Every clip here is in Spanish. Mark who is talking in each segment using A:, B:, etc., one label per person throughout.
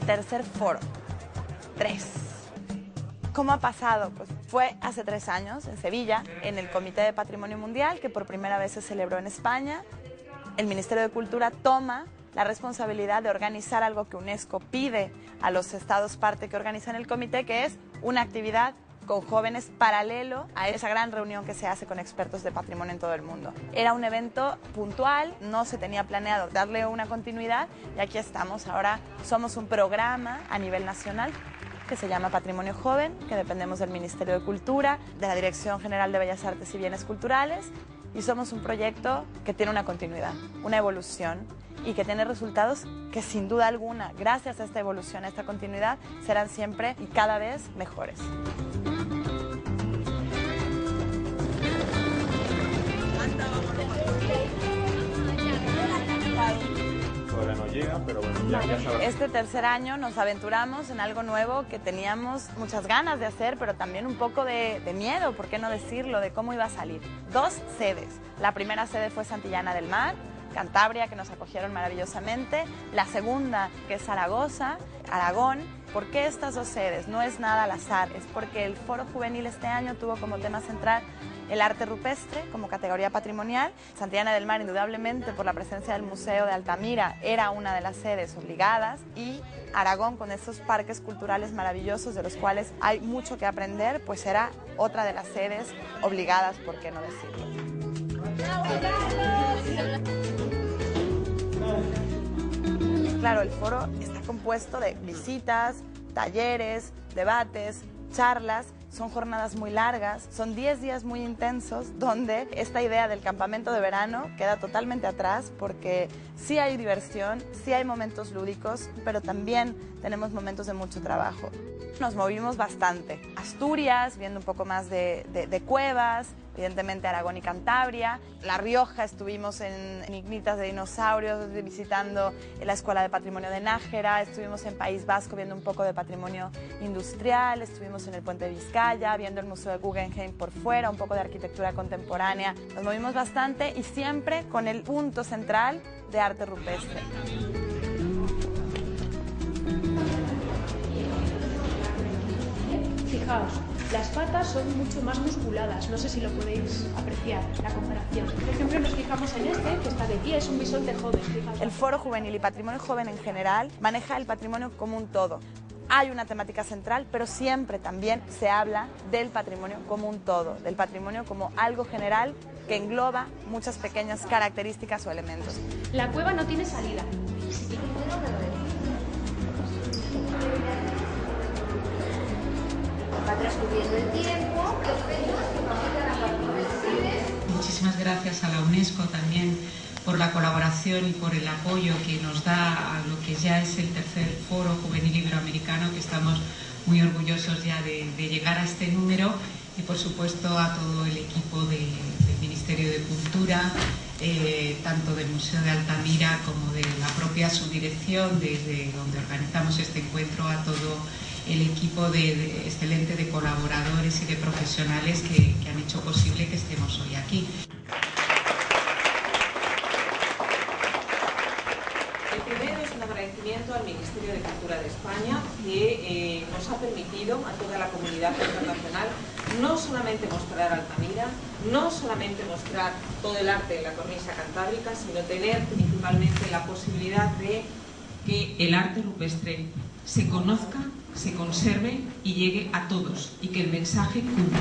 A: tercer foro. 3. ¿Cómo ha pasado? Pues fue hace 3 años en Sevilla, en el Comité de Patrimonio Mundial, que por primera vez se celebró en España. El Ministerio de Cultura toma la responsabilidad de organizar algo que UNESCO pide a los estados parte que organizan el comité, que es una actividad con jóvenes paralelo a esa gran reunión que se hace con expertos de patrimonio en todo el mundo. Era un evento puntual, no se tenía planeado darle una continuidad y aquí estamos. Ahora somos un programa a nivel nacional que se llama Patrimonio Joven, que dependemos del Ministerio de Cultura, de la Dirección General de Bellas Artes y Bienes Culturales, y somos un proyecto que tiene una continuidad, una evolución, y que tiene resultados que sin duda alguna, gracias a esta evolución, a esta continuidad, serán siempre y cada vez mejores.
B: Todavía no llega, pero bueno, ya sabrás.
A: Este tercer año nos aventuramos en algo nuevo que teníamos muchas ganas de hacer, pero también un poco de miedo, ¿por qué no decirlo?, de cómo iba a salir. 2 sedes. La primera sede fue Santillana del Mar, Cantabria, que nos acogieron maravillosamente. La segunda, que es Zaragoza, Aragón. ¿Por qué estas 2 sedes? No es nada al azar, es porque el Foro Juvenil este año tuvo como tema central el arte rupestre como categoría patrimonial. Santillana del Mar, indudablemente, por la presencia del Museo de Altamira, era una de las sedes obligadas, y Aragón, con esos parques culturales maravillosos de los cuales hay mucho que aprender, pues era otra de las sedes obligadas, ¿por qué no decirlo? Claro, el foro está compuesto de visitas, talleres, debates, charlas. Son jornadas muy largas, son 10 días muy intensos, donde esta idea del campamento de verano queda totalmente atrás, porque sí hay diversión, sí hay momentos lúdicos, pero también tenemos momentos de mucho trabajo. Nos movimos bastante. Asturias, viendo un poco más de cuevas, evidentemente Aragón y Cantabria. La Rioja, estuvimos en Ignitas de Dinosaurios, visitando la Escuela de Patrimonio de Nájera. Estuvimos en País Vasco viendo un poco de patrimonio industrial. Estuvimos en el Puente de Vizcaya, viendo el Museo de Guggenheim por fuera, un poco de arquitectura contemporánea. Nos movimos bastante y siempre con el punto central de arte rupestre.
C: Fijaos, las patas son mucho más musculadas, no sé si lo podéis apreciar, la comparación. Por ejemplo, nos fijamos en este, que está de pie, es un bisonte joven. Fijaos.
A: El Foro Juvenil y Patrimonio Joven en general maneja el patrimonio como un todo. Hay una temática central, pero siempre también se habla del patrimonio como un todo, del patrimonio como algo general que engloba muchas pequeñas características o elementos.
C: La cueva no tiene salida.
D: Va transcurriendo el tiempo.
E: Muchísimas gracias a la UNESCO también por la colaboración y por el apoyo que nos da a lo que ya es el tercer Foro Juvenil Iberoamericano, que estamos muy orgullosos ya de llegar a este número, y por supuesto a todo el equipo del Ministerio de Cultura, tanto del Museo de Altamira como de la propia subdirección, desde donde organizamos este encuentro, a todo el equipo excelente de colaboradores y de profesionales que han hecho posible que estemos hoy aquí.
F: El primero es un agradecimiento al Ministerio de Cultura de España, que nos ha permitido a toda la comunidad internacional no solamente mostrar Altamira, no solamente mostrar todo el arte de la cornisa cantábrica, sino tener principalmente la posibilidad de que el arte rupestre se conozca, se conserve y llegue a todos, y que el mensaje cumpla.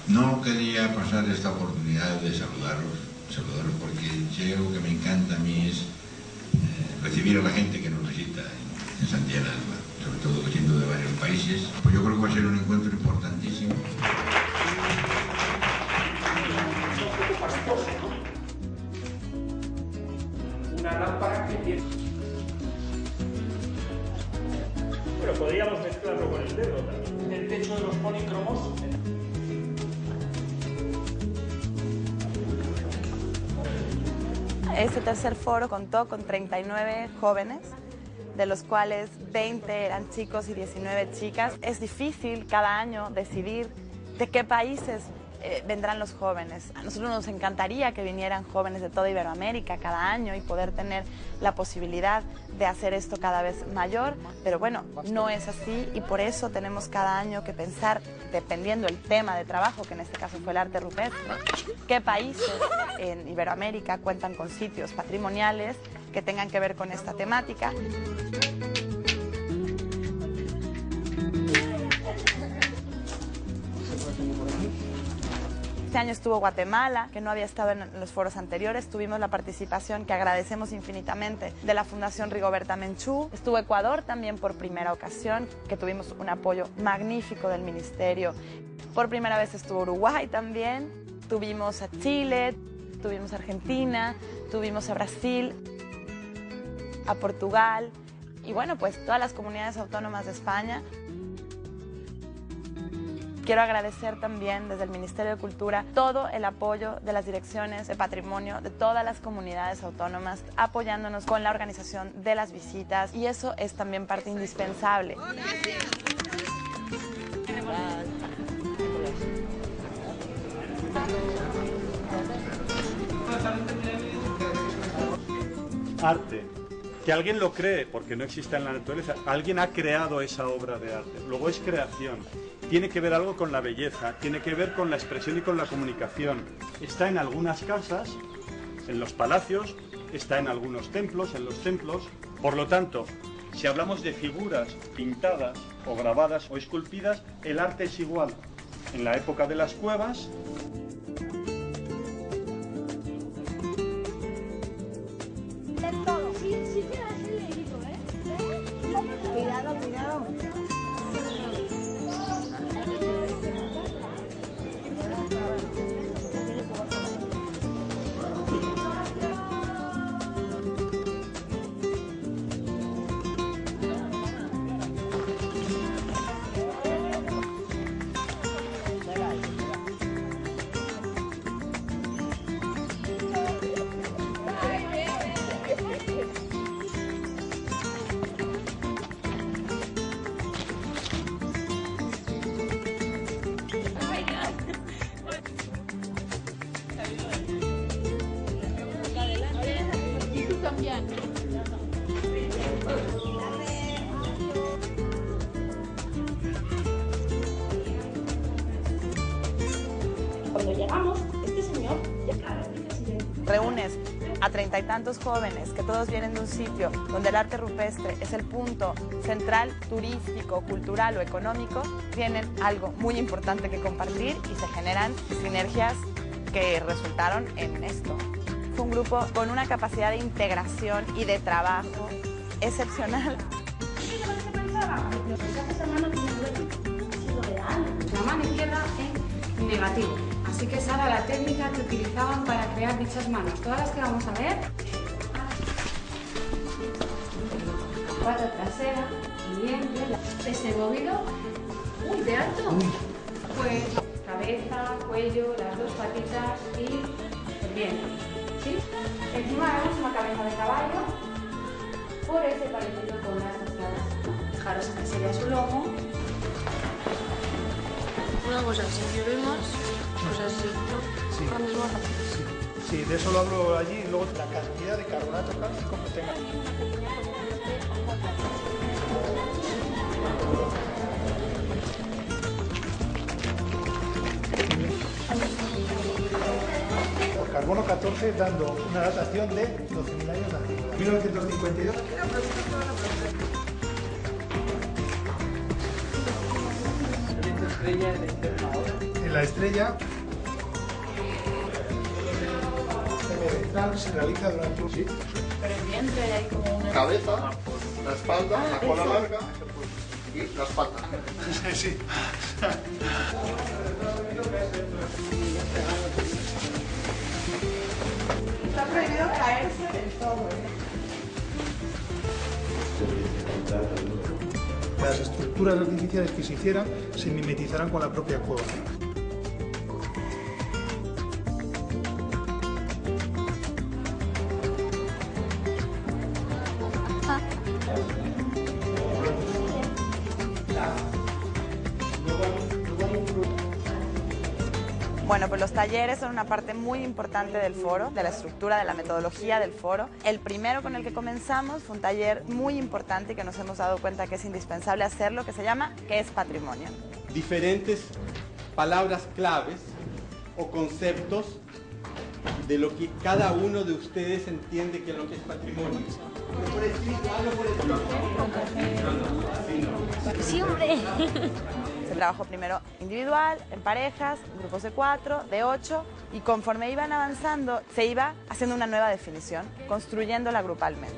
G: No quería pasar esta oportunidad de saludaros porque si algo que me encanta a mí es recibir a la gente que nos visita en Santillana del Mar, sobre todo viniendo de varios países. Pues yo creo que va a ser un encuentro importantísimo.
B: Una lámpara que tiene... Pero podríamos mezclarlo con el dedo también. El techo de los polícromos.
A: Este tercer foro contó con 39 jóvenes, de los cuales 20 eran chicos y 19 chicas. Es difícil cada año decidir de qué países vendrán los jóvenes. A nosotros nos encantaría que vinieran jóvenes de toda Iberoamérica cada año y poder tener la posibilidad de hacer esto cada vez mayor, pero bueno, no es así y por eso tenemos cada año que pensar, dependiendo del tema de trabajo, que en este caso fue el arte rupestre, qué países en Iberoamérica cuentan con sitios patrimoniales que tengan que ver con esta temática. Este año estuvo Guatemala, que no había estado en los foros anteriores. Tuvimos la participación, que agradecemos infinitamente, de la Fundación Rigoberta Menchú. Estuvo Ecuador también por primera ocasión, que tuvimos un apoyo magnífico del Ministerio. Por primera vez estuvo Uruguay también. Tuvimos a Chile, tuvimos a Argentina, tuvimos a Brasil, a Portugal y bueno, pues todas las comunidades autónomas de España. Quiero agradecer también desde el Ministerio de Cultura todo el apoyo de las direcciones de patrimonio de todas las comunidades autónomas, apoyándonos con la organización de las visitas y eso es también parte indispensable.
H: Arte. Que alguien lo cree, porque no existe en la naturaleza. Alguien ha creado esa obra de arte. Luego es creación. Tiene que ver algo con la belleza, tiene que ver con la expresión y con la comunicación. Está en algunas casas, en los palacios, está en algunos templos, en los templos. Por lo tanto, si hablamos de figuras pintadas o grabadas o esculpidas, el arte es igual. En la época de las cuevas,
C: Cuando llegamos, este señor ya cada vez presidente.
A: Reúnes a 30 y tantos jóvenes que todos vienen de un sitio donde el arte rupestre es el punto central turístico, cultural o económico, tienen algo muy importante que compartir y se generan sinergias que resultaron en esto. Fue un grupo con una capacidad de integración y de trabajo excepcional.
I: La mano izquierda en negativo. Así que esa era la técnica que utilizaban para crear dichas manos. Todas las que vamos a ver. Pata trasera, vientre, ese bóvido. ¡Uy, de alto! Pues cabeza, cuello, las dos patitas y el vientre. ¿Sí? Encima vemos una cabeza de caballo, por ese parecido con las asadas. Fijaros, este sería su lomo.
J: Una cosa, si llovemos, pues así,
K: sí. Sí, de eso lo hablo allí y luego la cantidad de carbonato cálcico que tenga. Por carbono 14 dando una datación de 12.000 años de antigüedad. 1952. En la estrella ventral se realiza durante un
A: Pero el vientre hay como una...
L: Cabeza, la espalda, la cola larga y las patas.
K: Sí.
A: Está prohibido caerse del todo.
K: Las estructuras artificiales que se hicieran se mimetizarán con la propia cueva.
A: Bueno, pues los talleres son una parte muy importante del foro, de la estructura, de la metodología del foro. El primero con el que comenzamos fue un taller muy importante que nos hemos dado cuenta que es indispensable hacerlo, que se llama ¿Qué es patrimonio?
M: Diferentes palabras claves o conceptos de lo que cada uno de ustedes entiende que es lo que es patrimonio. ¿Por escrito? ¿Algo por escrito?
A: Sí, hombre. Se trabajó primero individual, en parejas, en grupos de 4, de 8, y conforme iban avanzando, se iba haciendo una nueva definición, construyéndola grupalmente.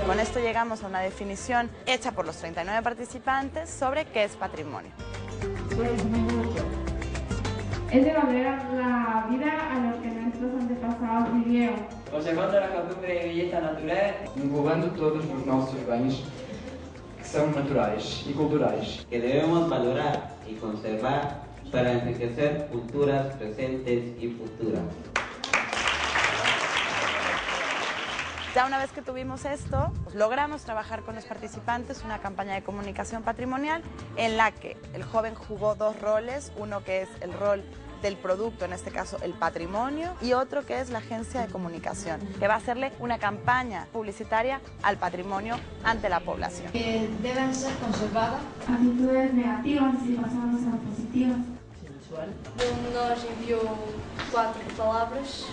A: Con esto llegamos a una definición hecha por los 39 participantes sobre qué es patrimonio.
N: Es devolver la vida a lo que nuestros antepasados vivieron.
O: Conservando a costumbre de belleza natural.
P: Englobando todos os nossos bens que são naturais e culturais.
Q: Que debemos valorar y conservar para enriquecer culturas presentes y futuras.
A: Ya una vez que tuvimos esto, pues logramos trabajar con los participantes una campaña de comunicación patrimonial en la que el joven jugó 2 roles, uno que es el rol del producto, en este caso el patrimonio, y otro que es la agencia de comunicación, que va a hacerle una campaña publicitaria al patrimonio ante la población.
N: Que deben ser conservadas. Actitudes negativas y pasadas a positivas.
J: Nos envió 4 palabras.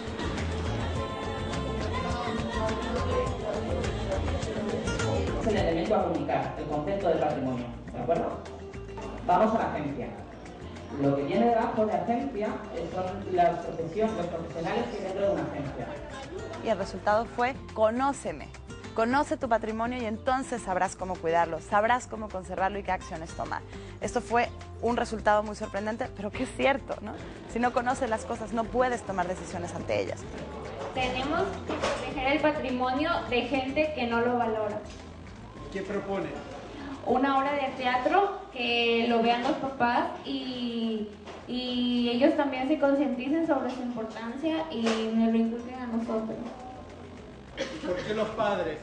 O: Es el elemento a comunicar, el concepto de patrimonio, ¿de acuerdo? Vamos a la agencia. Lo que viene debajo de agencia son las profesiones, los profesionales que hay dentro de una agencia.
A: Y el resultado fue conóceme. Conoce tu patrimonio y entonces sabrás cómo cuidarlo, sabrás cómo conservarlo y qué acciones tomar. Esto fue un resultado muy sorprendente, pero que es cierto, ¿no? Si no conoces las cosas, no puedes tomar decisiones ante ellas.
N: Tenemos que proteger el patrimonio de gente que no lo valora.
M: ¿Qué propone?
N: Una obra de teatro que lo vean los papás y ellos también se concienticen sobre su importancia y nos lo inculquen a nosotros.
M: ¿Por qué los padres?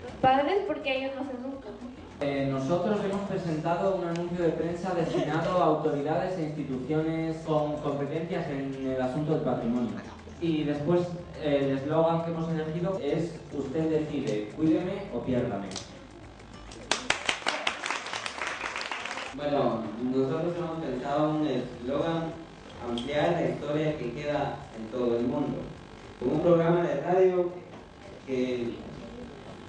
N: Los padres porque ellos nos educan.
O: Nosotros hemos presentado un anuncio de prensa destinado a autoridades e instituciones con competencias en el asunto del patrimonio. Y después el eslogan que hemos elegido es usted decide, cuídeme o piérdame.
Q: Bueno, nosotros hemos pensado un eslogan: ampliar la historia que queda en todo el mundo. Con un programa de radio que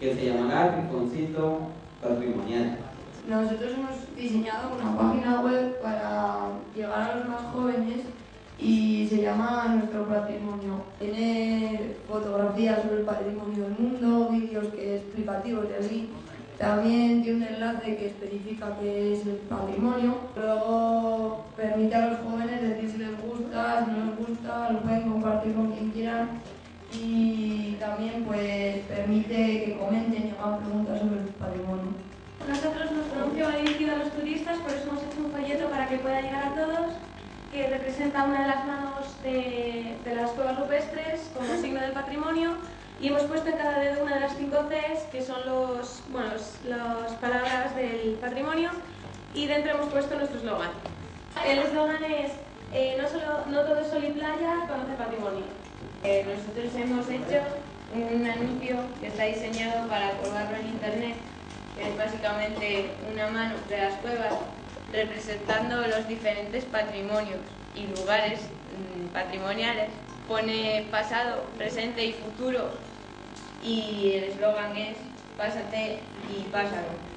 Q: se llamará Rinconcito Patrimonial.
J: Nosotros hemos diseñado una página web para llegar a los más jóvenes y se llama Nuestro Patrimonio. Tiene fotografías sobre el patrimonio del mundo, vídeos explicativos y así. También tiene un enlace que especifica qué es el patrimonio. Luego permite a los jóvenes decir si les gusta, si no les gusta, lo pueden compartir con quien quieran. Y también pues permite que comenten y hagan preguntas sobre el patrimonio.
C: Nosotros nuestro anuncio va dirigido a los turistas, por eso hemos hecho un folleto para que pueda llegar a todos, que representa una de las manos de las cuevas rupestres como signo del patrimonio, y hemos puesto en cada dedo una de las 5 Cs, que son las palabras del patrimonio, y dentro hemos puesto nuestro eslogan. El eslogan es no todo es sol y playa, conoce patrimonio.
I: Nosotros hemos hecho un anuncio que está diseñado para colgarlo en internet, que es básicamente una mano de las cuevas representando los diferentes patrimonios y lugares patrimoniales. Pone pasado, presente y futuro, y el eslogan es pásate y pásalo.